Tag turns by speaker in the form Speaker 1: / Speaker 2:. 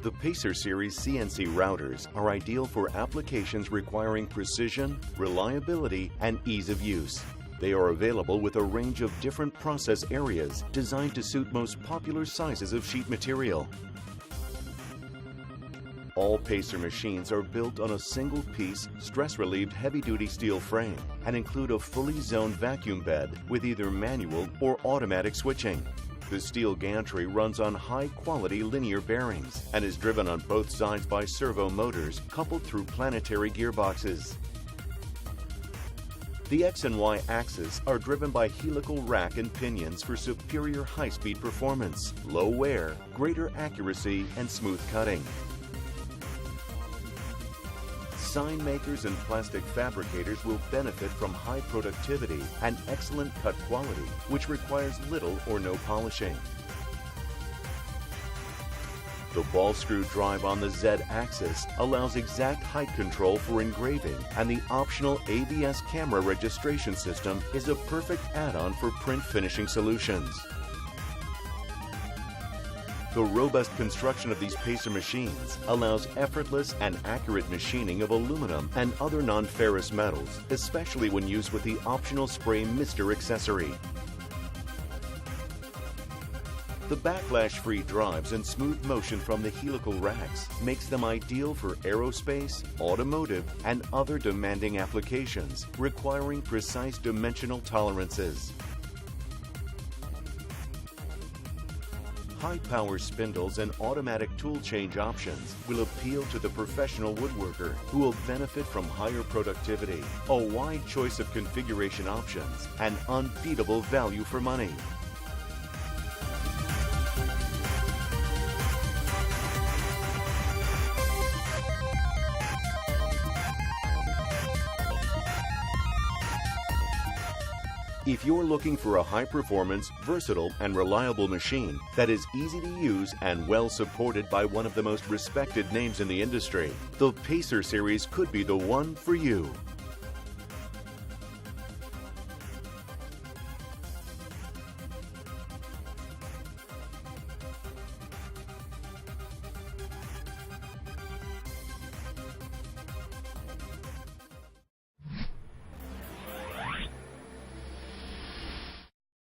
Speaker 1: The Pacer series CNC routers are ideal for applications requiring precision, reliability, and ease of use. They are available with a range of different process areas designed to suit most popular sizes of sheet material. All Pacer machines are built on a single-piece, stress-relieved heavy-duty steel frame and include a fully zoned vacuum bed with either manual or automatic switching. The steel gantry runs on high-quality linear bearings and is driven on both sides by servo motors coupled through planetary gearboxes. The X and Y axes are driven by helical rack and pinions for superior high-speed performance, low wear, greater accuracy, and smooth cutting. Sign makers and plastic fabricators will benefit from high productivity and excellent cut quality, which requires little or no polishing. The ball screw drive on the Z-axis allows exact height control for engraving, and the optional ABS camera registration system is a perfect add-on for print finishing solutions. The robust construction of these Pacer machines allows effortless and accurate machining of aluminum and other non-ferrous metals, especially when used with the optional spray mister accessory. The backlash-free drives and smooth motion from the helical racks makes them ideal for aerospace, automotive, and other demanding applications requiring precise dimensional tolerances. High-power spindles and automatic tool change options will appeal to the professional woodworker who will benefit from higher productivity, a wide choice of configuration options, and unbeatable value for money. If you're looking for a high-performance, versatile, and reliable machine that is easy to use and well supported by one of the most respected names in the industry, the Pacer series could be the one for you.